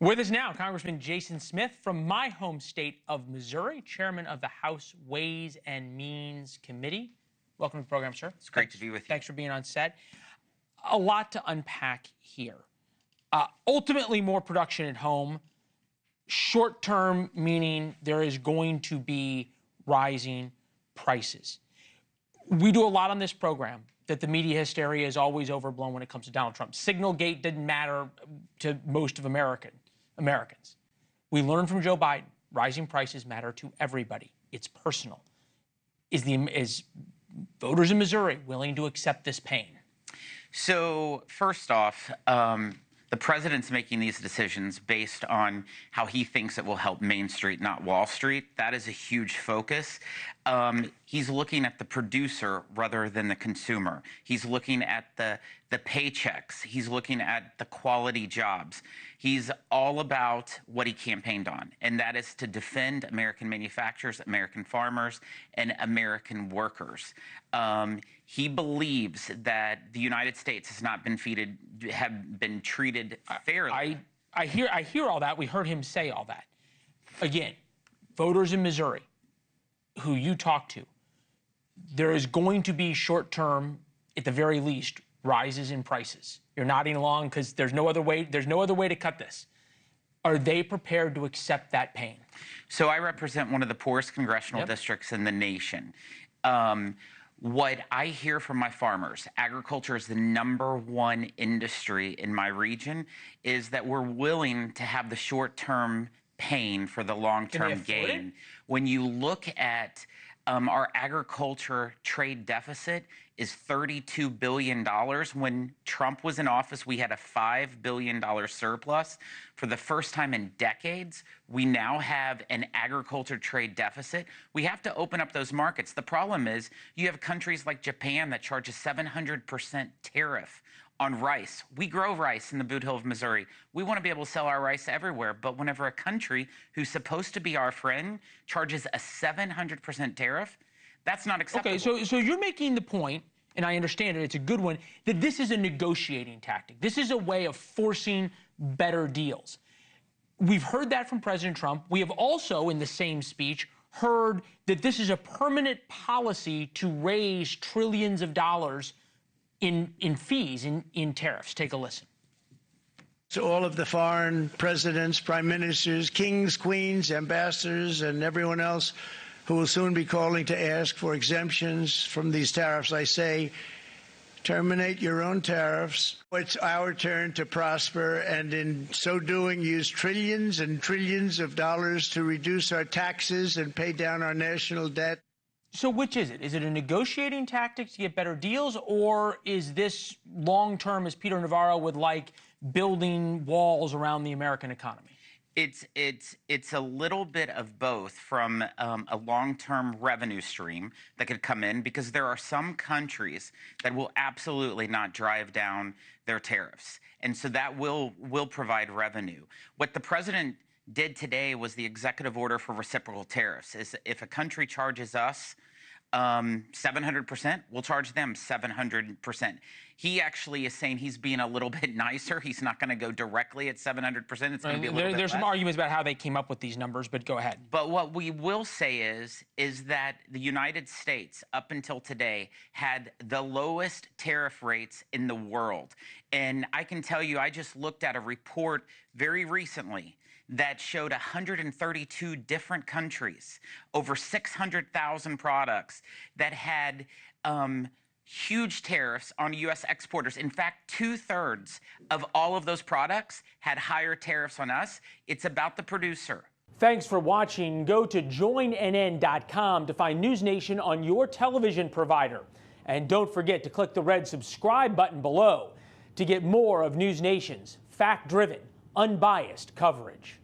With us now, Congressman Jason Smith from my home state of Missouri, chairman of the House Ways and Means Committee. Welcome to the program, sir. It's great to be with you. Thanks for being on set. A lot to unpack here. Ultimately, more production at home. Short term, meaning there is going to be rising prices. We do a lot on this program that the media hysteria is always overblown when it comes to Donald Trump. Signalgate didn't matter to most of Americans. We learned from Joe Biden, rising prices matter to everybody. It's personal. Is voters in Missouri willing to accept this pain? So first off, the president's making these decisions based on how he thinks it will help Main Street, not Wall Street. That is a huge focus. He's looking at the producer rather than the consumer. He's looking at the paychecks. He's looking at the quality jobs. He's all about what he campaigned on, and that is to defend American manufacturers, American farmers, and American workers. He believes that the United States has not been treated fairly. I hear all that. We heard him say all that. Again, voters in Missouri who you talk to, there is going to be short-term, at the very least, rises in prices. You're nodding along because there's no other way to cut this. Are they prepared to accept that pain? So I represent one of the poorest congressional districts in the nation. What I hear from my farmers, agriculture is the #1 industry in my region, is that we're willing to have the short-term pain for the long-term gain. When you look at our agriculture trade deficit is $32 billion. When Trump was in office, we had a $5 billion surplus. For the first time in decades, we now have an agriculture trade deficit. We have to open up those markets. The problem is you have countries like Japan that charge a 700% tariff on rice. We grow rice in the Boot Hill of Missouri. We want to be able to sell our rice everywhere, but whenever a country who's supposed to be our friend charges a 700% tariff, that's not acceptable. Okay, so you're making the point, and I understand it, it's a good one, that this is a negotiating tactic. This is a way of forcing better deals. We've heard that from President Trump. We have also, in the same speech, heard that this is a permanent policy to raise trillions of dollars in fees, in tariffs. Take a listen. To all of the foreign presidents, prime ministers, kings, queens, ambassadors, and everyone else who will soon be calling to ask for exemptions from these tariffs, I say, terminate your own tariffs. It's our turn to prosper, and in so doing, use trillions and trillions of dollars to reduce our taxes and pay down our national debt. So which is it? Is it a negotiating tactic to get better deals, or is this long-term, as Peter Navarro would like, building walls around the American economy? It's a little bit of both, from a long-term revenue stream that could come in, because there are some countries that will absolutely not drive down their tariffs, and so that will provide revenue. What the president did today was the executive order for reciprocal tariffs. Is if a country charges us 700%, we'll charge them 700%. He actually is saying he's being a little bit nicer. He's not going to go directly at 700%. It's going to be a little bit There's less. some arguments about how they came up with these numbers, but go ahead. But what we will say is that the United States, up until today, had the lowest tariff rates in the world. And I can tell you, I just looked at a report very recently that showed 132 different countries, over 600,000 products that had huge tariffs on U.S. exporters. In fact, 2/3 of all of those products had higher tariffs on us. It's about the producer. Thanks for watching. Go to joinnn.com to find NewsNation on your television provider. And don't forget to click the red subscribe button below to get more of NewsNation's fact-driven, unbiased coverage.